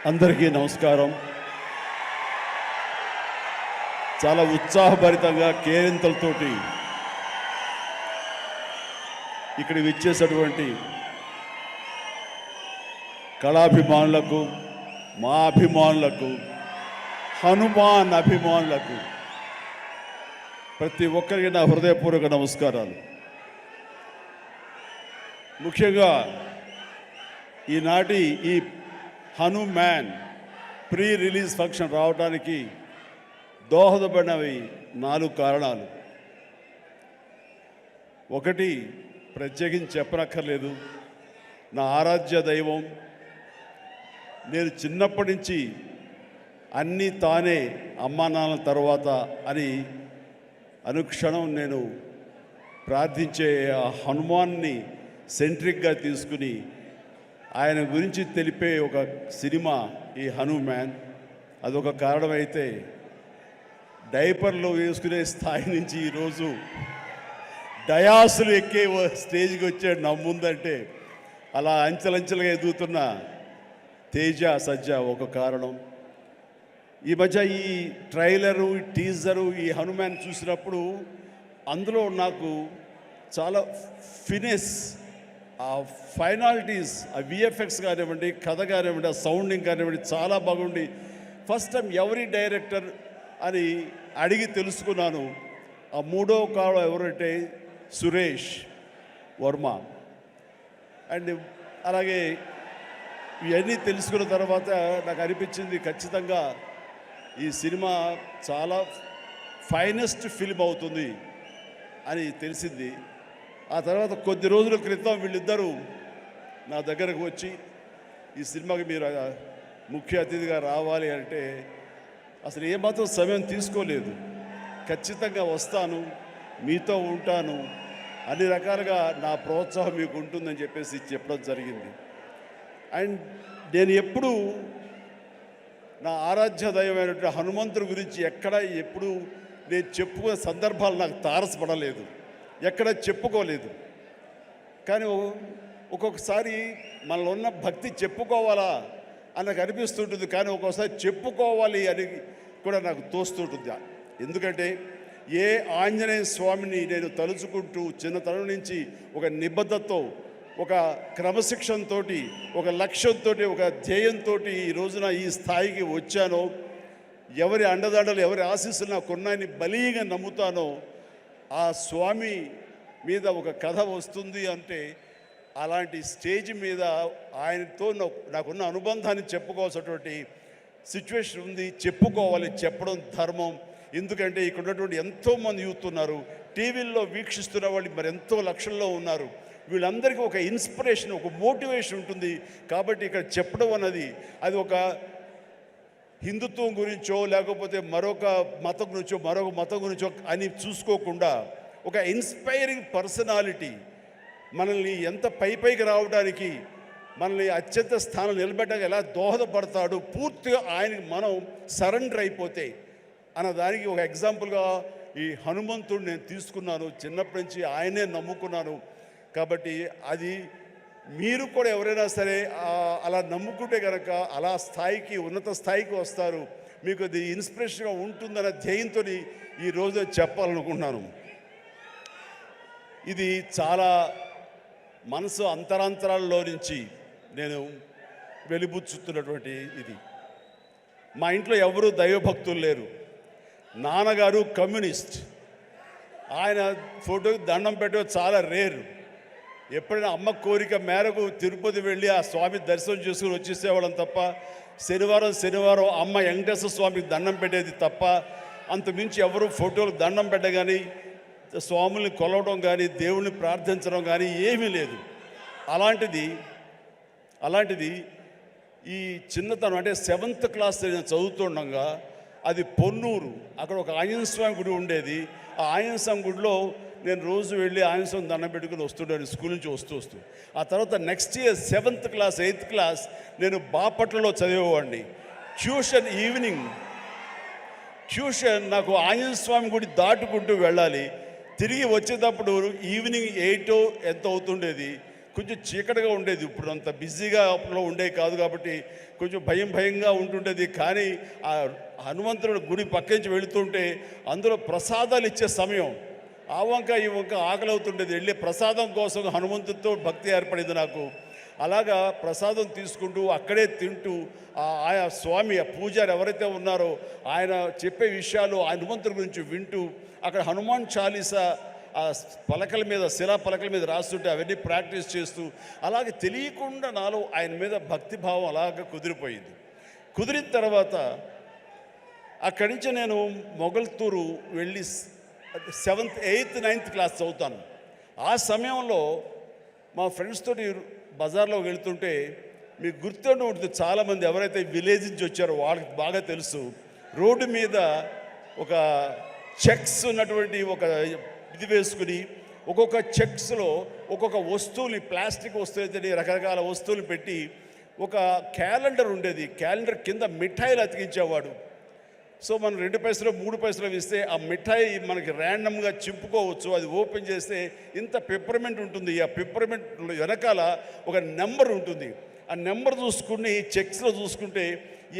అందరికీ నమస్కారం. చాలా ఉత్సాహభరితంగా కేరింతలతోటి ఇక్కడ విచ్చేసినటువంటి కళాభిమానులకు, మా అభిమానులకు, హనుమాన్ అభిమానులకు ప్రతి ఒక్కరికి నా హృదయపూర్వక నమస్కారాలు. ముఖ్యంగా ఈనాటి ఈ హనుమాన్ ప్రీ రిలీజ్ ఫంక్షన్ రావడానికి దోహదపడినవి 4 కారణాలు. ఒకటి, ప్రత్యేకించి చెప్పనక్కర్లేదు, నా ఆరాధ్య దైవం. నేను చిన్నప్పటి నుంచి అన్నీ తానే అమ్మా నాన్న తర్వాత అని అనుక్షణం నేను ప్రార్థించే ఆ హనుమాన్ని సెంట్రిక్గా తీసుకుని ఆయన గురించి తెలిపే ఒక సినిమా ఈ హనుమాన్. అదొక కారణమైతే డైపర్లో వేసుకునే స్థాయి నుంచి ఈరోజు డయాసులు ఎక్కే స్టేజ్కి వచ్చాడు నా ముందంటే అలా అంచెలంచెలుగా ఎదుగుతున్న తేజ సజ్జ ఒక కారణం. ఈ మధ్య ఈ ట్రైలరు, ఈ టీజరు, ఈ హనుమాన్ చూసినప్పుడు అందులో నాకు చాలా ఫినెస్, ఆ ఫైనాలిటీస్, ఆ విఎఫ్ఎక్స్ కానివ్వండి, కథ కానివ్వండి, ఆ సౌండింగ్ కానివ్వండి చాలా బాగుండి ఫస్ట్ టైం ఎవరి డైరెక్టర్ అని అడిగి తెలుసుకున్నాను. ఆ 3వ కాలం ఎవరంటే సురేష్ వర్మ. అండ్ అలాగే ఇవన్నీ తెలుసుకున్న తర్వాత నాకు అనిపించింది ఖచ్చితంగా ఈ సినిమా చాలా ఫైనెస్ట్ ఫిల్మ్ అవుతుంది అని తెలిసింది. ఆ తర్వాత కొద్ది రోజుల క్రితం వీళ్ళిద్దరూ నా దగ్గరకు వచ్చి ఈ సినిమాకి మీరు ముఖ్య అతిథిగా రావాలి అంటే అసలు ఏమాత్రం సమయం తీసుకోలేదు. ఖచ్చితంగా వస్తాను, మీతో ఉంటాను, అన్ని రకాలుగా నా ప్రోత్సాహం మీకు ఉంటుందని చెప్పేసి చెప్పడం జరిగింది. అండ్ నేను ఎప్పుడూ నా ఆరాధ్య దైవమైనటువంటి హనుమంతుడి గురించి ఎప్పుడు నేను చెప్పుకునే సందర్భాలు నాకు తారసపడలేదు, ఎక్కడ చెప్పుకోలేదు. కానీ ఒక్కొక్కసారి మనలో ఉన్న భక్తి చెప్పుకోవాలా అని నాకు అనిపిస్తుంటుంది, కానీ ఒక్కొక్కసారి చెప్పుకోవాలి అని కూడా నాకు తోస్తుంటుంది. ఎందుకంటే ఏ ఆంజనేయ స్వామిని నేను తలుచుకుంటూ చిన్నతనం నుంచి ఒక నిబద్ధతతో, ఒక క్రమశిక్షణతో, ఒక లక్ష్యంతో, ఒక ధ్యేయంతో ఈ రోజున ఈ స్థాయికి వచ్చానో, ఎవరి అండదండలు, ఎవరి ఆశీస్సులు నాకున్నాయని బలీగా నమ్ముతానో, ఆ స్వామి మీద ఒక కథ వస్తుంది అంటే అలాంటి స్టేజ్ మీద ఆయనతో నాకున్న అనుబంధాన్ని చెప్పుకోవాల్సినటువంటి సిచ్యువేషన్ ఉంది. చెప్పుకోవాలి, చెప్పడం ధర్మం. ఎందుకంటే ఇక్కడ ఉన్నటువంటి ఎంతోమంది యూత్ ఉన్నారు, టీవీల్లో వీక్షిస్తున్న వాళ్ళు మరి ఎంతో లక్షల్లో ఉన్నారు. వీళ్ళందరికీ ఒక ఇన్స్పిరేషన్, ఒక మోటివేషన్ ఉంటుంది. కాబట్టి ఇక్కడ చెప్పడం అన్నది అది ఒక హిందుత్వం గురించో లేకపోతే మరొక మతం గురించో అని చూసుకోకుండా ఒక ఇన్స్పైరింగ్ పర్సనాలిటీ మనల్ని ఎంత పైకి రావడానికి, మనల్ని అత్యంత స్థానం నిలబెట్టడానికి ఎలా దోహదపడతాడు, పూర్తిగా ఆయనకి మనం సరెండర్ అయిపోతే అన్నదానికి ఒక ఎగ్జాంపుల్గా ఈ హనుమంతుడు నేను తీసుకున్నాను. చిన్నప్పటి నుంచి ఆయనే నమ్ముకున్నాను. కాబట్టి అది మీరు కూడా ఎవరైనా సరే అలా నమ్ముకుంటే కనుక అలా స్థాయికి, ఉన్నత స్థాయికి వస్తారు. మీకు అది ఇన్స్పిరేషన్గా ఉంటుందన్న ధ్యేయంతో ఈరోజు చెప్పాలనుకుంటున్నాను. ఇది చాలా మనసు అంతరాంతరాల్లో నుంచి నేను వెలిబుచ్చుతున్నటువంటి ఇది. మా ఇంట్లో ఎవరు దైవభక్తులు లేరు. నాన్నగారు కమ్యూనిస్ట్, ఆయన ఫోటోకి దండం పెట్టడం చాలా రేరు. ఎప్పుడైనా అమ్మ కోరిక మేరకు తిరుపతి వెళ్ళి ఆ స్వామి దర్శనం చేసుకుని వచ్చేసేవాళ్ళం తప్ప, శనివారం అమ్మ వెంకటేశ్వర స్వామికి దండం పెట్టేది తప్ప, అంతమించి ఎవరు ఫోటోలకు దండం పెట్టగాని, స్వాముల్ని కొలవడం కానీ, దేవుణ్ణి ప్రార్థించడం కానీ ఏమీ లేదు. అలాంటిది ఈ చిన్నతనం అంటే 7th క్లాస్ నేను చదువుతుండగా అది పొన్నూరు, అక్కడ ఒక ఆంజనేయ స్వామి గుడి ఉండేది. ఆ ఆంజనేయ స్వామి గుడిలో నేను రోజు వెళ్ళి ఆంజనేయ స్వామి దండం పెట్టుకుని వస్తుంటాను స్కూల్ నుంచి వస్తూ. ఆ తర్వాత next year 7th class 8th class నేను బాపట్లలో చదివేవాడిని. ట్యూషన్ నాకు ఆంజనేయ స్వామి గుడి దాటుకుంటూ వెళ్ళాలి. తిరిగి వచ్చేటప్పుడు ఈవినింగ్ 8 ఎంత అవుతుండేది. కొంచెం చీకటిగా ఉండేది. ఇప్పుడు అంత బిజీగా అప్పుడు ఉండేది కాదు కాబట్టి కొంచెం భయంగా ఉంటుండేది. కానీ ఆ హనుమంతుడి గుడి పక్క నుంచి వెళుతుంటే అందులో ప్రసాదాలు ఇచ్చే సమయం, ఆ వంక ఈ వంక ఆకలి అవుతుండేది. వెళ్ళి ప్రసాదం కోసం హనుమంతుడితో భక్తి ఏర్పడింది నాకు. అలాగా ప్రసాదం తీసుకుంటూ అక్కడే తింటూ ఆయా స్వామి ఆ పూజారి ఎవరైతే ఉన్నారో ఆయన చెప్పే విషయాలు హనుమంతుడి గురించి వింటూ అక్కడ హనుమాన్ చాలీసా ఆ పలకల మీద శిలా పలకల మీద రాస్తుంటే అవన్నీ ప్రాక్టీస్ చేస్తూ అలాగే తెలియకుండా నాలో ఆయన మీద భక్తిభావం అలాగ కుదిరిపోయింది. కుదిరిన తర్వాత అక్కడి నుంచి నేను మొగల్తూరు వెళ్ళి 7th 8th 9th క్లాస్ చదువుతాను. ఆ సమయంలో మా ఫ్రెండ్స్ తోటి బజార్లో వెళ్తుంటే మీకు గుర్తుండి ఉంటుంది, చాలామంది ఎవరైతే విలేజ్ నుంచి వచ్చారో వాళ్ళకి బాగా తెలుసు, రోడ్డు మీద ఒక చెక్స్ ఉన్నటువంటి ఒక ఇది వేసుకుని ఒక్కొక్క చెక్స్లో ఒక్కొక్క వస్తువులు, ప్లాస్టిక్ వస్తువులు, రకరకాల వస్తువులు పెట్టి ఒక క్యాలెండర్ ఉండేది. క్యాలెండర్ కింద మిఠాయిలు అతికించేవాడు. సో మనం 2 పైసలు 3 పైసలు ఇస్తే ఆ మిఠాయి మనకి ర్యాండమ్గా చింపుకోవచ్చు. అది ఓపెన్ చేస్తే ఇంత పెప్పర్మెంట్ ఉంటుంది. ఆ పెప్పర్మెంట్ వెనకాల ఒక నెంబర్ ఉంటుంది. ఆ నెంబర్ చూసుకుని చెక్స్లో చూసుకుంటే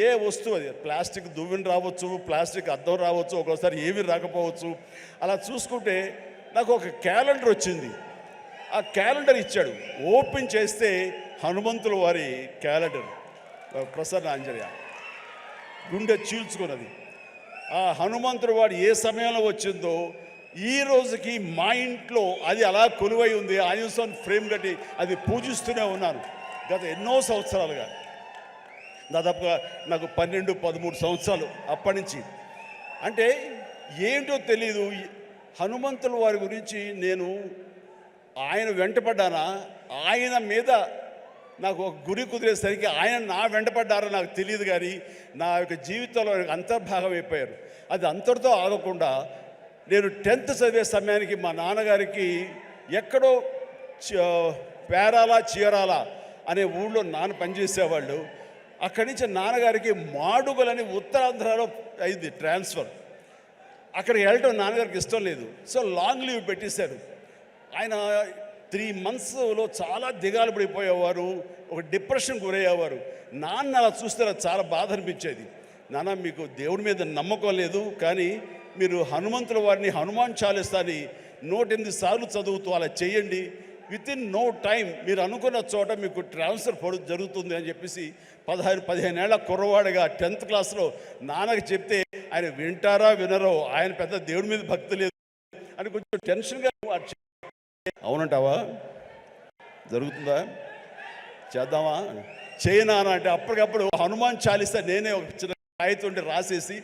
ఏ వస్తువు, అది ప్లాస్టిక్ దువ్వెన రావచ్చు, ప్లాస్టిక్ అద్దం రావచ్చు, ఒక్కోసారి ఏమీ రాకపోవచ్చు. అలా చూసుకుంటే నాకు ఒక క్యాలెండర్ వచ్చింది. ఆ క్యాలెండర్ ఇచ్చాడు. ఓపెన్ చేస్తే హనుమంతుల వారి క్యాలెండర్, ప్రసన్న ఆంజనేయ, గుండె చీల్చుకున్నది. ఆ హనుమంతుడు వాడు ఏ సమయంలో వచ్చిందో ఈ రోజుకి మా ఇంట్లో అది అలా కొలువై ఉంది. ఆంజనేయ ఫ్రేమ్ కట్టి అది పూజిస్తూనే ఉన్నాను గత ఎన్నో సంవత్సరాలుగా. దాదాపుగా నాకు 12-13 సంవత్సరాలు అప్పటి నుంచి. అంటే ఏంటో తెలీదు, హనుమంతుల వారి గురించి నేను ఆయన వెంటపడ్డానా, ఆయన మీద నాకు ఒక గురి కుదిరేసరికి ఆయన నా వెంటపడ్డారో నాకు తెలియదు. కానీ నా యొక్క జీవితంలో అంతర్భాగం అయిపోయారు. అది అంతటితో ఆగకుండా నేను 10th చదివే సమయానికి మా నాన్నగారికి ఎక్కడో పేరాల చీరాల అనే ఊళ్ళో నాన్న పనిచేసేవాళ్ళు. అక్కడి నుంచి నాన్నగారికి మాడుగులని ఉత్తరాంధ్రలో అయింది ట్రాన్స్ఫర్. అక్కడికి వెళ్ళటం నాన్నగారికి ఇష్టం లేదు. సో లాంగ్ లీవ్ పెట్టేశారు. ఆయన 3 monthsలో చాలా దిగాలు పడిపోయేవారు, ఒక డిప్రెషన్ గురయ్యేవారు. నాన్న అలా చూస్తే చాలా బాధ అనిపించేది. నాన్న, మీకు దేవుడి మీద నమ్మకం లేదు, కానీ మీరు హనుమంతుల వారిని హనుమాన్ చాలీసాని 108 సార్లు చదువుతూ అలా చేయండి. వితిన్ నో టైం మీరు అనుకున్న చోట మీకు ట్రాన్స్ఫర్ జరుగుతుంది అని చెప్పేసి 15 ఏళ్ల కుర్రవాడిగా 10th క్లాస్లో నాన్నకి చెప్తే ఆయన వింటారా వినరో, ఆయన పెద్ద దేవుడి మీద భక్తి లేదు అని కొంచెం టెన్షన్గా, అవునంటావా, జరుగుతుందా, చేద్దామా, చేయనా అంటే అప్పటికప్పుడు హనుమాన్ చాలీసా నేనే ఒక చిన్న కాగితం రాసేసి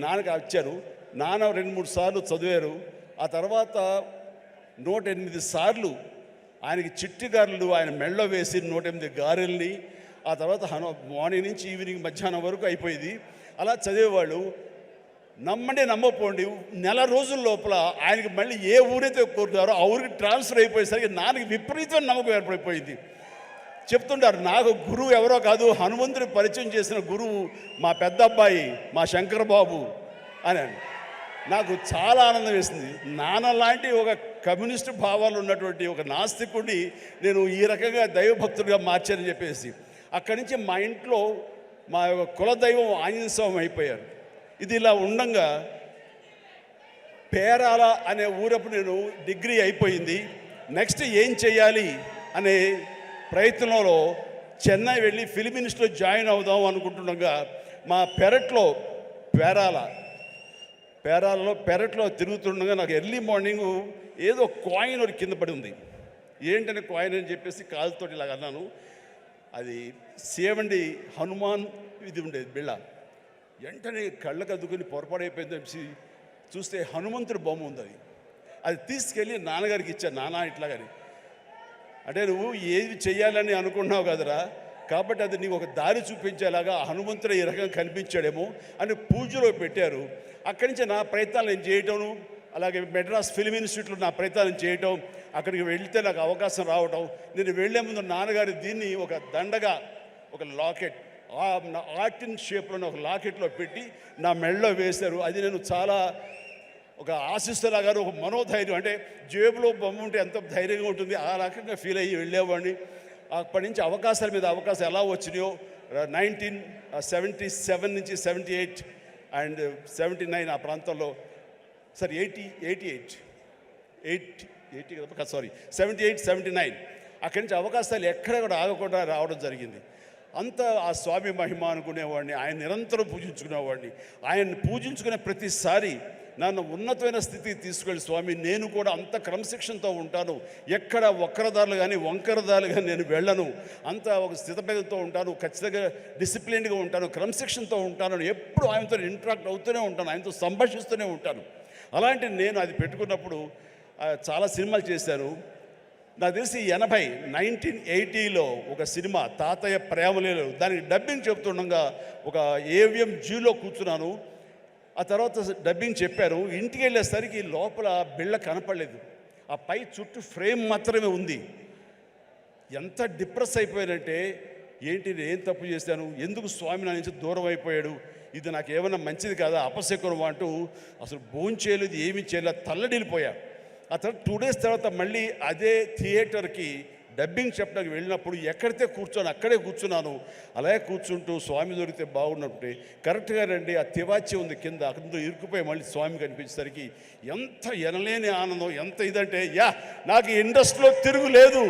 నాన్నకి వచ్చారు. నాన్న 2-3 సార్లు చదివారు. ఆ తర్వాత 108 సార్లు ఆయనకి చిట్టి గారెలు ఆయన మెళ్ళ వేసి 108 గారెల్ని, ఆ తర్వాత మార్నింగ్ నుంచి ఈవినింగ్ మధ్యాహ్నం వరకు అయిపోయింది. అలా చదివేవాళ్ళు. నమ్మండి నమ్మపోండి, 1 నెల రోజుల లోపల ఆయనకి మళ్ళీ ఏ ఊరైతే కోరుతారో ఆ ఊరికి ట్రాన్స్ఫర్ అయిపోయేసరికి నాన్నకి విపరీతమైన నమ్మకం ఏర్పడిపోయింది. చెప్తుంటారు, నాకు గురువు ఎవరో కాదు, హనుమంతుని పరిచయం చేసిన గురువు మా పెద్ద అబ్బాయి మా శంకర్ బాబు అని. నాకు చాలా ఆనందం వేసింది. నాన్న లాంటి ఒక కమ్యూనిస్టు భావాలు ఉన్నటువంటి ఒక నాస్తికుడిని నేను ఈ రకంగా దైవభక్తుడిగా మార్చానని చెప్పేసి అక్కడి నుంచి మా ఇంట్లో మా యొక్క కులదైవం ఆంజనేయ స్వామి అయిపోయారు. ఇది ఇలా ఉండంగా పేరాల అనే ఊరప్పుడు నేను డిగ్రీ అయిపోయింది. నెక్స్ట్ ఏం చేయాలి అనే ప్రయత్నంలో చెన్నై వెళ్ళి ఫిలిం ఇన్స్టిట్యూట్లో జాయిన్ అవుదాం అనుకుంటుండగా మా పెరట్లో తిరుగుతుండగా నాకు ఎర్లీ మార్నింగ్ ఏదో కాయిన్ ఒకటి కింద పడి ఉంది. ఏంటనే కాయిన్ అని చెప్పేసి కాలుతోటి ఇలాగ అన్నాను. అది సేవండి హనుమాన్ ఇది ఉండేది బిళ్ళ. వెంటనే కళ్ళకు అద్దుకుని పొరపాడైపోయింది చెప్పి చూస్తే హనుమంతుడి బొమ్మ ఉంది. అది తీసుకెళ్ళి నాన్నగారికి ఇచ్చాను. నాన్న ఇట్లాగని, అంటే నువ్వు ఏది చెయ్యాలని అనుకున్నావు కదరా, కాబట్టి అది నీకు ఒక దారి చూపించేలాగా హనుమంతుడు ఈ రకంగా కనిపించాడేమో అని పూజలో పెట్టారు. అక్కడి నుంచి నా ప్రయత్నాలు నేను చేయటం, అలాగే మెడ్రాస్ ఫిలిం ఇన్స్టిట్యూట్లో నా ప్రయత్నాలు చేయటం, అక్కడికి వెళ్తే నాకు అవకాశం రావటం. నేను వెళ్లే ముందు నాన్నగారు దీన్ని ఒక దండగా, ఒక లాకెట్, ఆర్టిన్ షేప్లో ఒక లాకెట్లో పెట్టి నా మెడలో వేశారు. అది నేను చాలా ఒక ఆశిస్తులాగా ఒక మనోధైర్యం, అంటే జేబులో బొమ్మ ఉంటే ఎంత ధైర్యంగా ఉంటుంది ఆ రకంగా ఫీల్ అయ్యి వెళ్ళేవాడిని. అప్పటి నుంచి అవకాశాల మీద అవకాశం ఎలా వచ్చినాయో 1977 నుంచి 78 అండ్ 79 ఆ ప్రాంతంలో, సారీ 78 79 అక్కడి నుంచి అవకాశాలు ఎక్కడ కూడా ఆగకుండా రావడం జరిగింది. అంత ఆ స్వామి మహిమ అనుకునేవాడిని. ఆయన నిరంతరం పూజించుకునేవాడిని. ఆయన్ని పూజించుకునే ప్రతిసారి నన్ను ఉన్నతమైన స్థితికి తీసుకెళ్ళి స్వామి నేను కూడా అంత క్రమశిక్షణతో ఉంటాను, ఎక్కడ వక్రదారులు కానీ వంకరదారులు కానీ నేను వెళ్ళను, అంత ఒక స్థితభేదంతో ఉంటాను, ఖచ్చితంగా డిసిప్లిన్గా ఉంటాను, క్రమశిక్షణతో ఉంటాను, ఎప్పుడు ఆయనతో ఇంటరాక్ట్ అవుతూనే ఉంటాను, ఆయనతో సంభాషిస్తూనే ఉంటాను. అలాంటి నేను అది పెట్టుకున్నప్పుడు చాలా సినిమాలు చేశాను. నాకు తెలిసి 1980లో ఒక సినిమా తాతయ్య ప్రేమలేలు, దానికి డబ్బింగ్ చెప్తుండగా ఒక ఏవిఎం జీలో కూర్చున్నాను. ఆ తర్వాత డబ్బింగ్ చెప్పారు. ఇంటికి వెళ్ళేసరికి లోపల బిళ్ళ కనపడలేదు, ఆ పై చుట్టూ ఫ్రేమ్ మాత్రమే ఉంది. ఎంత డిప్రెస్ అయిపోయానంటే, ఏంటి ఏం తప్పు చేశాను, ఎందుకు స్వామి నా నుంచి దూరం అయిపోయాడు, ఇది నాకు ఏమైనా మంచిది కాదా, అపశకునం అంటూ అసలు భోంచేయలేదు, ఏమీ చేయలేదు, తల్లడిల్లిపోయా. ఆ తర్వాత 2 days తర్వాత మళ్ళీ అదే థియేటర్కి డబ్బింగ్ చెప్పడానికి వెళ్ళినప్పుడు ఎక్కడితే కూర్చొని అక్కడే కూర్చున్నాను. అలాగే కూర్చుంటూ స్వామి దొరికితే బాగున్నట్టే కరెక్ట్గా రండి, ఆ తివాచి ఉంది కింద, అక్కడ ఇరుక్కుపోయి మళ్ళీ స్వామి కనిపించేసరికి ఎంత ఎనలేని ఆనందం, ఎంత ఇదంటే నాకు ఇండస్ట్రీలో తిరుగులేదు,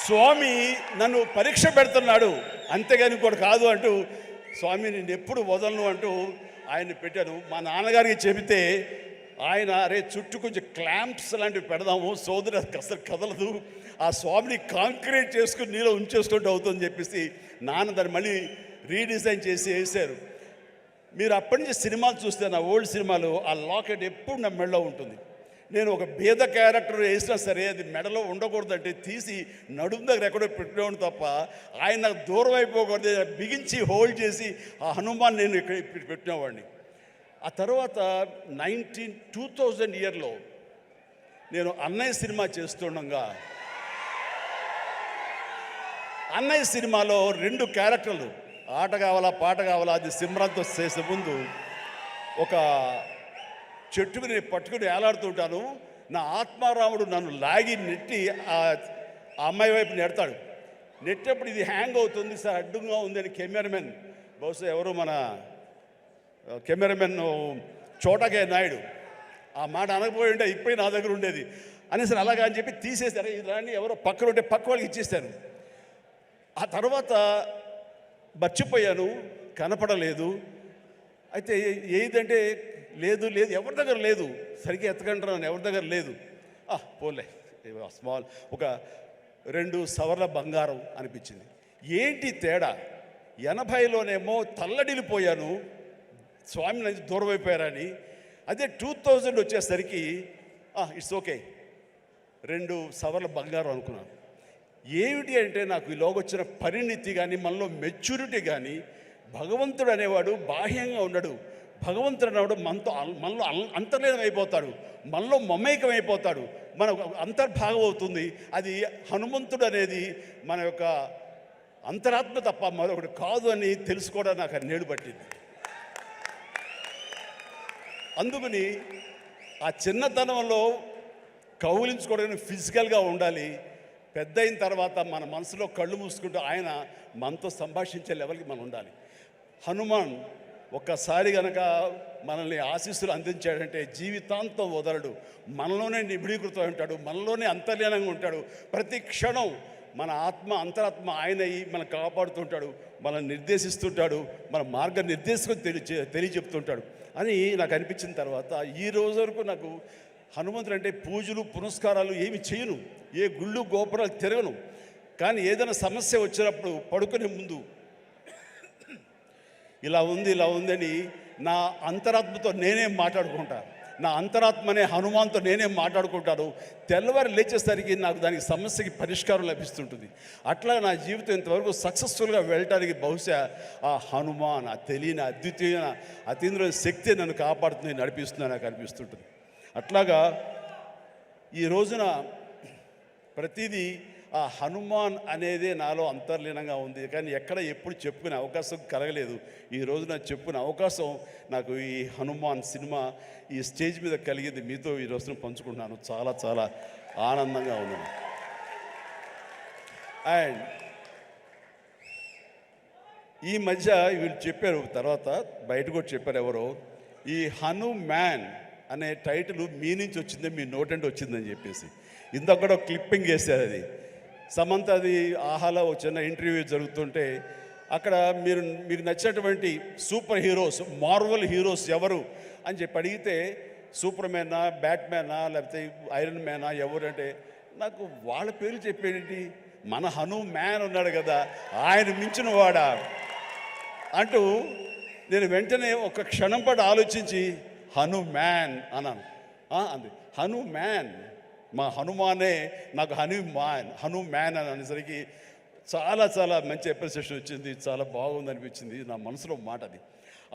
స్వామి నన్ను పరీక్ష పెడుతున్నాడు, అంతేగాని ఇంకోటి కాదు అంటూ స్వామి నేను ఎప్పుడు వదలను అంటూ ఆయన్ని పెట్టాను. మా నాన్నగారికి చెబితే ఆయన అరే చుట్టూ కొంచెం క్లాంప్స్ లాంటివి పెడదాము, సోదరు అసలు కదలదు, ఆ స్వామిని కాంక్రీట్ చేసుకుని నీలో ఉంచేసుకుంటూ అవుతుందని చెప్పేసి నాన్న దాన్ని మళ్ళీ రీడిజైన్ చేసి వేశారు. మీరు అప్పటి నుంచి సినిమాలు చూస్తే నా ఓల్డ్ సినిమాలు ఆ లాకెట్ ఎప్పుడు నా మెడలో ఉంటుంది. నేను ఒక భేద క్యారెక్టర్ వేసినా సరే అది మెడలో ఉండకూడదంటే తీసి నడుము దగ్గర ఎక్కడో పెట్టేవాడిని తప్ప ఆయన నాకు దూరం అయిపోకూడదు, బిగించి హోల్డ్ చేసి ఆ హనుమాన్ నేను ఇక్కడ పెట్టినవాడిని. ఆ తర్వాత 2000 ఇయర్లో నేను అన్నయ్య సినిమా చేస్తుండగా, అన్నయ్య సినిమాలో 2 క్యారెక్టర్లు, ఆట కావాలా పాట కావాలా, అది సిమ్రాన్తో చేసే ముందు ఒక చెట్టు మీద పట్టుకుని ఏలాడుతుంటాను. నా ఆత్మారాముడు నన్ను లాగి నెట్టి ఆ అమ్మాయి వైపు నెడతాడు. నెట్టేప్పుడు ఇది హ్యాంగ్ అవుతుంది సార్, అడ్డుగా ఉందని కెమెరామెన్, బహుశా ఎవరు మన కెమెరామెన్ చోటకే నాయుడు ఆ మాట అనకపోయి ఉంటే ఇప్పుడు నా దగ్గర ఉండేది అనేసి అలాగా అని చెప్పి తీసేశారు. ఇలాంటి ఎవరో పక్కన ఉంటే పక్క వాళ్ళకి ఇచ్చేస్తాను. ఆ తర్వాత మర్చిపోయాను, కనపడలేదు. అయితే ఏదంటే లేదు ఎవరి దగ్గర లేదు, సరిగ్గా ఎత్తకంటున్నాను, ఎవరి దగ్గర లేదు. పోలే స్మాల్ ఒక 2 సవర్ల బంగారం అనిపించింది. ఏంటి తేడా, 80లోనేమో తల్లడిల్లిపోయాను, స్వామి నుంచి దూరం అయిపోయారని. అదే 2000 వచ్చేసరికి ఇట్స్ ఓకే, 2 సవర్ల బంగారం అనుకున్నాను. ఏమిటి అంటే నాకు ఈలోగా వచ్చిన పరిణితి కానీ మనలో మెచ్యూరిటీ కానీ, భగవంతుడు అనేవాడు బాహ్యంగా ఉండడు, భగవంతుడు అనేవాడు మనలో అంతర్లీనం అయిపోతాడు, మనలో మమేకం అయిపోతాడు, మన అంతర్భాగం అవుతుంది. అది హనుమంతుడు అనేది మన యొక్క అంతరాత్మ తప్ప మరొకటి కాదు అని తెలుసుకోవడం నాకు నేడు పట్టింది. అందుకని ఆ చిన్నతనంలో కౌలించుకోవడానికి ఫిజికల్గా ఉండాలి, పెద్ద అయిన తర్వాత మన మనసులో కళ్ళు మూసుకుంటూ ఆయన మనతో సంభాషించే లెవెల్కి మనం ఉండాలి. హనుమాన్ ఒక్కసారి కనుక మనల్ని ఆశీస్సులు అందించాడంటే జీవితాంతం వదలడు, మనలోనే నిబిడీకృతం ఉంటాడు, మనలోనే అంతర్లీనంగా ఉంటాడు. ప్రతి క్షణం మన ఆత్మ అంతరాత్మ ఆయన మనం కాపాడుతుంటాడు, మనల్ని నిర్దేశిస్తుంటాడు, మన మార్గ నిర్దేశం తెలియచెప్తుంటాడు అని నాకు అనిపించిన తర్వాత ఈ రోజు వరకు నాకు హనుమంతుడు అంటే పూజలు పునస్కారాలు ఏమి చేయను, ఏ గుళ్ళు గోపురాలు తిరగను. కానీ ఏదైనా సమస్య వచ్చినప్పుడు పడుకునే ముందు ఇలా ఉందని నా అంతరాత్మతో నేనే మాట్లాడుకుంటా, నా అంతరాత్మనే హనుమాన్తో నేనే మాట్లాడుకుంటాను. తెల్లవారు లేచేసరికి నాకు దానికి సమస్యకి పరిష్కారం లభిస్తుంటుంది. అట్లా నా జీవితం ఇంతవరకు సక్సెస్ఫుల్గా వెళ్ళటానికి బహుశా ఆ హనుమాన్, ఆ తెలియని అద్వితీయమైన అతీంద్రమైన శక్తి నన్ను కాపాడుతుంది, నడిపిస్తుంది నాకు అనిపిస్తుంటుంది. అట్లాగా ఈ రోజున ప్రతిదీ ఆ హనుమాన్ అనేది నాలో అంతర్లీనంగా ఉంది, కానీ ఎక్కడ ఎప్పుడు చెప్పుకునే అవకాశం కలగలేదు. ఈరోజు నాకు చెప్పుకునే అవకాశం నాకు ఈ హనుమాన్ సినిమా ఈ స్టేజ్ మీద కలిగింది. మీతో ఈ రోజున పంచుకుంటున్నాను. చాలా చాలా ఆనందంగా ఉంది. అండ్ ఈ మధ్య వీళ్ళు చెప్పారు, తర్వాత బయట కూడా చెప్పారు ఎవరో, ఈ హనుమాన్ అనే టైటిల్ మీ నుంచి వచ్చింది, మీ నోటంటే వచ్చిందని చెప్పేసి ఇందాక కూడా క్లిప్పింగ్ వేశారు. అది సమంత, అది ఆహాలో ఒక చిన్న ఇంటర్వ్యూ జరుగుతుంటే అక్కడ మీకు నచ్చినటువంటి సూపర్ హీరోస్, మార్వల్ హీరోస్ ఎవరు అని చెప్పి అడిగితే సూపర్ మ్యానా, బ్యాట్మ్యానా, లేకపోతే ఐరన్ మ్యానా ఎవరు అంటే నాకు వాళ్ళ పేర్లు చెప్పేటి, మన హనుమాన్ ఉన్నాడు కదా, ఆయన మించిన వాడా అంటూ నేను వెంటనే ఒక క్షణం పాటు ఆలోచించి హనుమాన్ అన్నాను. అంది హనుమాన్, మా హనుమానే నాకు హనుమాన్ అని అనేసరికి చాలా చాలా మంచి అప్రిసియేషన్ వచ్చింది. చాలా బాగుంది అనిపించింది. నా మనసులో మాట అది.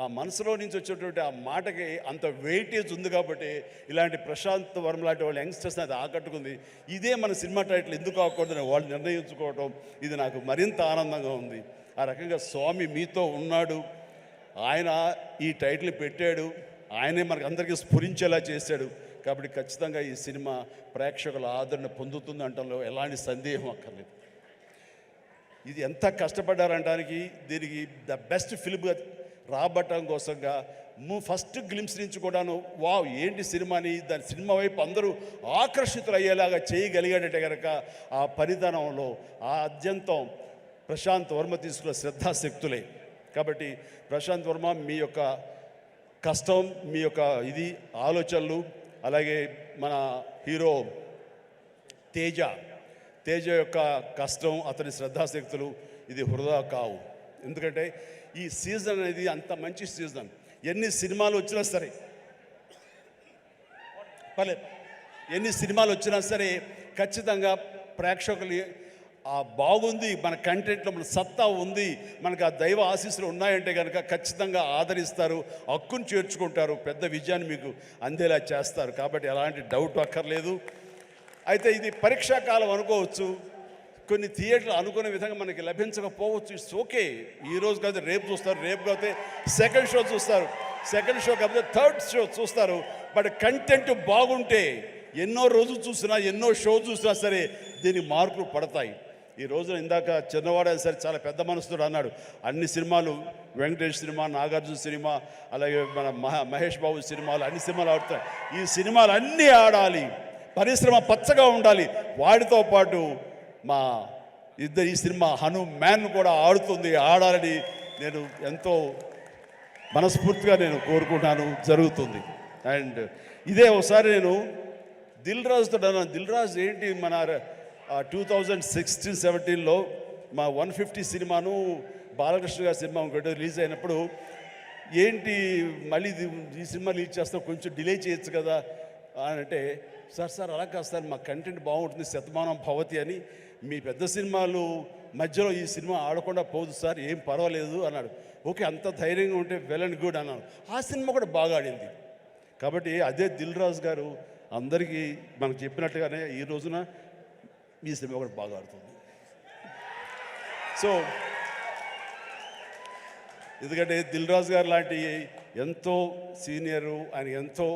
ఆ మనసులో నుంచి వచ్చేటువంటి ఆ మాటకి అంత వెయిటేజ్ ఉంది కాబట్టి ఇలాంటి ప్రశాంత్ వర్మ లాంటి వాళ్ళు యంగ్స్టర్స్ని అది ఆకట్టుకుంది. ఇదే మన సినిమా టైటిల్ ఎందుకు కాకూడదని వాళ్ళు నిర్ణయించుకోవటం ఇది నాకు మరింత ఆనందంగా ఉంది. ఆ రకంగా స్వామి మీతో ఉన్నాడు, ఆయన ఈ టైటిల్ పెట్టాడు, ఆయనే మనకు అందరికీ స్ఫురించేలా చేశాడు. కాబట్టి ఖచ్చితంగా ఈ సినిమా ప్రేక్షకుల ఆదరణ పొందుతుంది అంటంలో ఎలాంటి సందేహం అక్కర్లేదు. ఇది ఎంత కష్టపడ్డారంటానికి, దీనికి ద బెస్ట్ ఫిల్మ్గా రాబట్టడం కోసంగా ఫస్ట్ గ్లిమ్స్ నుంచి కూడాను వావ్ ఏంటి సినిమాని, దాని సినిమా వైపు అందరూ ఆకర్షితులు అయ్యేలాగా చేయగలిగాడంటే కనుక ఆ పరిధానంలో ఆ అత్యంతం ప్రశాంత్ వర్మ తీసుకున్న శ్రద్ధాశక్తులే. కాబట్టి ప్రశాంత్ వర్మ మీ యొక్క కష్టం, మీ యొక్క ఇది ఆలోచనలు, అలాగే మన హీరో తేజ యొక్క కష్టం, అతని శ్రద్ధాశక్తులు ఇది వృధా కావు. ఎందుకంటే ఈ సీజన్ అనేది అంత మంచి సీజన్. ఎన్ని సినిమాలు వచ్చినా సరే ఎన్ని సినిమాలు వచ్చినా సరే ఖచ్చితంగా ప్రేక్షకులు బాగుంది, మన కంటెంట్లో మన సత్తా ఉంది, మనకు ఆ దైవ ఆశీస్సులు ఉన్నాయంటే కనుక ఖచ్చితంగా ఆదరిస్తారు, హక్కును చేర్చుకుంటారు, పెద్ద విజయాన్ని మీకు అందేలా చేస్తారు. కాబట్టి ఎలాంటి డౌట్ అక్కర్లేదు. అయితే ఇది పరీక్షాకాలం అనుకోవచ్చు, కొన్ని థియేటర్లు అనుకునే విధంగా మనకి లభించకపోవచ్చు. It's okay. ఈరోజు కాదు రేపు చూస్తారు, రేపు కాకపోతే సెకండ్ షో చూస్తారు, సెకండ్ షో కాకపోతే థర్డ్ షో చూస్తారు. బట్ కంటెంట్ బాగుంటే ఎన్నో రోజులు చూసినా, ఎన్నో షో చూసినా సరే దీనికి మార్కులు పడతాయి. ఈ రోజున ఇందాక చిన్నవాడు సరే చాలా పెద్ద మనసుతో అన్నాడు, అన్ని సినిమాలు వెంకటేష్ సినిమా, నాగార్జున సినిమా, అలాగే మన మహేష్ బాబు సినిమాలు, అన్ని సినిమాలు ఆడుతాయి. ఈ సినిమాలు అన్నీ ఆడాలి, పరిశ్రమ పచ్చగా ఉండాలి. వాటితో పాటు మా ఈ సినిమా హనుమాన్ కూడా ఆడాలని నేను ఎంతో మనస్ఫూర్తిగా నేను కోరుకుంటాను, జరుగుతుంది. అండ్ ఇదే ఒకసారి నేను దిల్ రాజుతో అన్నాను, దిల్ రాజు ఏంటి మన 2016-17లో మా 150 సినిమాను బాలకృష్ణ గారి సినిమా ఒకటి రిలీజ్ అయినప్పుడు ఏంటి మళ్ళీ ఈ సినిమా రిలీజ్ చేస్తాం, కొంచెం డిలే చేయొచ్చు కదా అని అంటే, సార్ అలా కాదు సార్, మా కంటెంట్ బాగుంటుంది, శతమానం భవతి అని, మీ పెద్ద సినిమాలు మధ్యలో ఈ సినిమా ఆడకుండా పోదు సార్, ఏం పర్వాలేదు అన్నాడు. ఓకే, అంత ధైర్యంగా ఉంటే వెల్ అండ్ గుడ్ అన్నాను. ఆ సినిమా కూడా బాగా ఆడింది. కాబట్టి అదే దిల్ రాజు గారు అందరికీ మనకు చెప్పినట్టుగానే ఈ రోజున ఈ సినిమా కూడా బాగా ఆడుతుంది. సో ఎందుకంటే దిల్ రాజు గారు లాంటి ఎంతో సీనియరు, ఆయన ఎంతో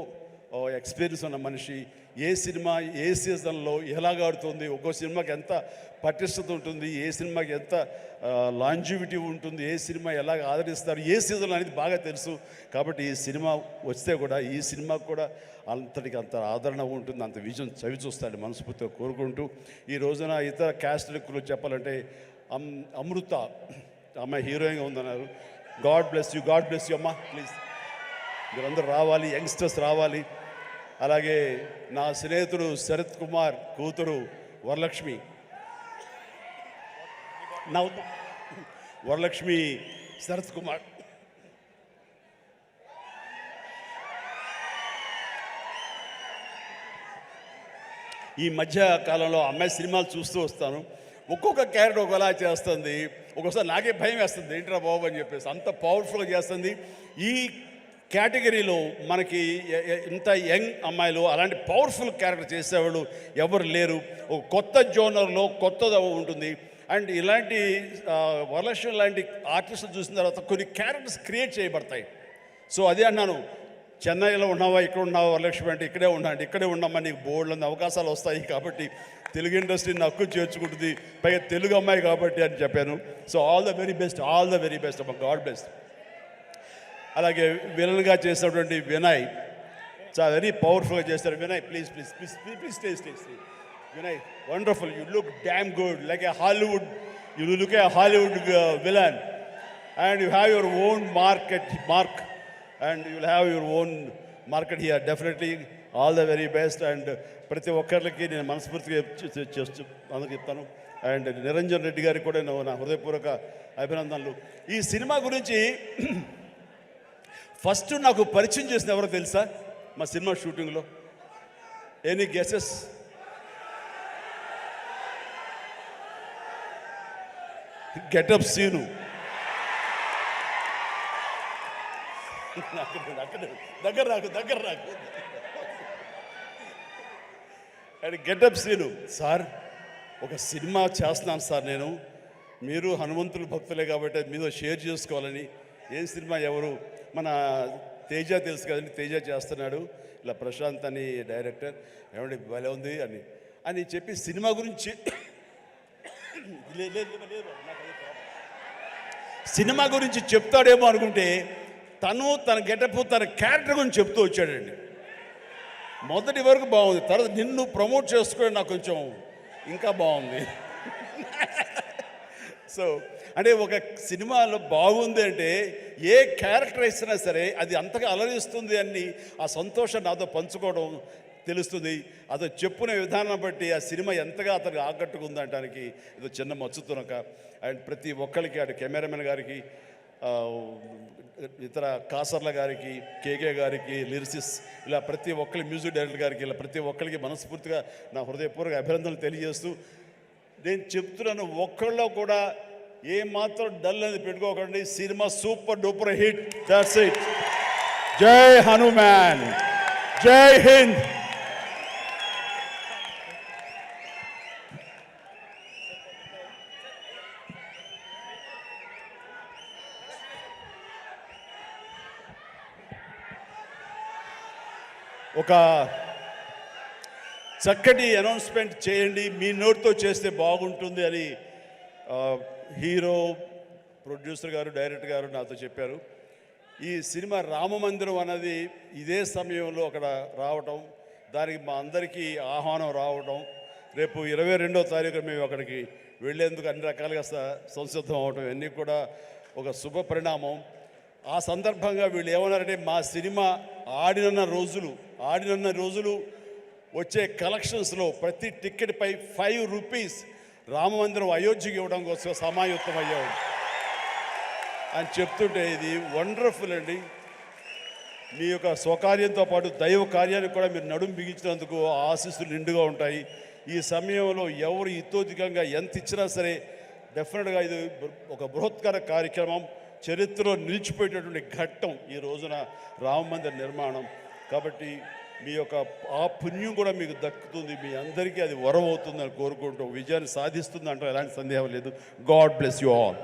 ఎక్స్పీరియన్స్ ఉన్న మనిషి, ఏ సినిమా ఏ సీజన్లో ఎలాగ ఆడుతుంది, ఒక్కో సినిమాకి ఎంత పటిష్టత ఉంటుంది, ఏ సినిమాకి ఎంత లాంజివిటీ ఉంటుంది, ఏ సినిమా ఎలాగ ఆదరిస్తారు, ఏ సీజన్లో అనేది బాగా తెలుసు. కాబట్టి ఈ సినిమా వస్తే కూడా ఈ సినిమాకు కూడా అంతటికి అంత ఆదరణ ఉంటుంది, అంత విజయం చవి చూస్తాడు మనస్ఫూర్తిగా కోరుకుంటూ, ఈ రోజున ఇతర క్యాస్ట్లకు చెప్పాలంటే అమృత అమ్మాయి హీరోయిన్గా ఉందన్నారు. గాడ్ బ్లెస్ యూ అమ్మ, ప్లీజ్ మీరందరూ రావాలి, యంగ్స్టర్స్ రావాలి. అలాగే నా స్నేహితుడు శరత్ కుమార్ కూతురు వరలక్ష్మి శరత్ కుమార్ ఈ మధ్య కాలంలో అమ్మాయి సినిమాలు చూస్తూ వస్తాను, ఒక్కొక్క క్యారెక్టర్ ఒకలా చేస్తుంది. ఒక్కోసారి నాకే భయం వేస్తుంది, ఏంట్రా బాబు అని చెప్పేసి, అంత పవర్ఫుల్గా చేస్తుంది. ఈ కేటగిరీలో మనకి ఇంత యంగ్ అమ్మాయిలు అలాంటి పవర్ఫుల్ క్యారెక్టర్ చేసేవాళ్ళు ఎవరు లేరు. ఒక కొత్త జోనర్లో కొత్తది ఉంటుంది. అండ్ ఇలాంటి వరలక్ష్మి లాంటి ఆర్టిస్టులు చూసిన తర్వాత కొన్ని క్యారెక్టర్స్ క్రియేట్ చేయబడతాయి. సో అదే అన్నాను, చెన్నైలో ఉన్నావా ఇక్కడ ఉన్నావా వరలక్ష్మి అంటే ఇక్కడే ఉన్నాండి, ఇక్కడే ఉన్నామా, నీకు బోల్డ్ అవకాశాలు వస్తాయి కాబట్టి తెలుగు ఇండస్ట్రీని హక్కు చేర్చుకుంటుంది, పైగా తెలుగు అమ్మాయి కాబట్టి అని చెప్పాను. So all the very best, all the very best అమ్మ, గాడ్ బెస్ట్. అలాగే విలన్గా చేసినటువంటి వినయ్ చాలా వెరీ పవర్ఫుల్గా చేస్తారు. Vinay please please please please please stay stay stay. Vinay wonderful, you look damn good like A Hollywood, you look A Hollywood villain and you have your own mark and you will have your own market here. Definitely all the very best. And ప్రతి ఒక్కరికి నేను మనస్ఫూర్తిగా అందుకు చెప్తాను. And Niranjan Reddy గారికి కూడా నా హృదయపూర్వక అభినందనలు. ఈ సినిమా గురించి ఫస్ట్ నాకు పరిచయం చేసిన ఎవరో తెలుసా? మా సినిమా షూటింగ్లో ఎనీ గెసెస్? గెటప్ సీను. దగ్గర రాకు అండ్ గెటప్ సీను. సార్ ఒక సినిమా చేస్తున్నాను సార్ నేను, మీరు హనుమంతుల భక్తులే కాబట్టి మీతో షేర్ చేసుకోవాలని. ఏం సినిమా? ఎవరు? మన తేజ తెలుసు కదండి, తేజ చేస్తున్నాడు, ఇలా ప్రశాంత్ అని డైరెక్టర్, ఏమండి భలే ఉంది అని చెప్పి సినిమా గురించి సినిమా గురించి చెప్తాడేమో అనుకుంటే తన గెటప్ తన క్యారెక్టర్ గురించి చెప్తూ వచ్చాడండి. మొదటి వరకు బాగుంది, తర్వాత నిన్ను ప్రమోట్ చేసుకోవడం నాకు కొంచెం ఇంకా బాగుంది. సో అంటే ఒక సినిమాలో బాగుంది అంటే ఏ క్యారెక్టర్ ఇచ్చినా సరే అది అంతగా అలరిస్తుంది అని ఆ సంతోషం నాతో పంచుకోవడం తెలుస్తుంది. అతను చెప్పున విధానం బట్టి ఆ సినిమా ఎంతగా అతనికి ఆకట్టుకుంది అనడానికి ఇది చిన్న మచ్చుతునక. అండ్ ప్రతి ఒక్కరికి, అటు కెమెరామెన్ గారికి, ఇతర కాసర్ల గారికి, కేకే గారికి, లిరిసిస్, ఇలా ప్రతి ఒక్కరి మ్యూజిక్ డైరెక్టర్ గారికి, ఇలా ప్రతి ఒక్కరికి మనస్ఫూర్తిగా నా హృదయపూర్వక అభినందనలు తెలియజేస్తూ నేను చెప్తున్నాను, ఒక్కళ్ళలో కూడా ఏమాత్రం డల్ అనేది పెట్టుకోకండి. Cinema super duper hit. That's it. జై హనుమాన్, జై హింద్. ఒక చక్కటి అనౌన్స్మెంట్ చేయండి, మీ నోట్తో చేస్తే బాగుంటుంది అని హీరో, ప్రొడ్యూసర్ గారు, డైరెక్టర్ గారు నాతో చెప్పారు. ఈ సినిమా రామమందిరం అన్నది ఇదే సమయంలో అక్కడ రావటం, దానికి మా అందరికీ ఆహ్వానం రావడం, రేపు 22వ తారీఖు మేము అక్కడికి వెళ్ళేందుకు అన్ని రకాలుగా సంసిద్ధం అవటం, ఇవన్నీ కూడా ఒక శుభ పరిణామం. ఆ సందర్భంగా వీళ్ళు ఏమన్నారంటే, మా సినిమా ఆడినన్న రోజులు వచ్చే కలెక్షన్స్లో ప్రతి టికెట్పై 5 రూపీస్ రామమందిరం అయోధ్యకి ఇవ్వడం కోసం సమాయుత్తం అయ్యాడు అని చెప్తుంటే ఇది వండర్ఫుల్ అండి. మీ యొక్క స్వకార్యంతో పాటు దైవ కార్యానికి కూడా మీరు నడుము బిగించినందుకు ఆశీస్సులు నిండుగా ఉంటాయి. ఈ సమయంలో ఎవరు ఇతోధికంగా ఎంత ఇచ్చినా సరే డెఫినెట్గా ఇది ఒక బృహత్కర కార్యక్రమం, చరిత్రలో నిలిచిపోయేటటువంటి ఘట్టం ఈ రోజున రామమందిర నిర్మాణం. కాబట్టి మీ యొక్క ఆ పుణ్యం కూడా మీకు దక్కుతుంది, మీ అందరికీ అది వరం అవుతుందని కోరుకుంటూ విజయాన్ని సాధిస్తుంది అంటే ఎలాంటి సందేహం లేదు. God bless you all.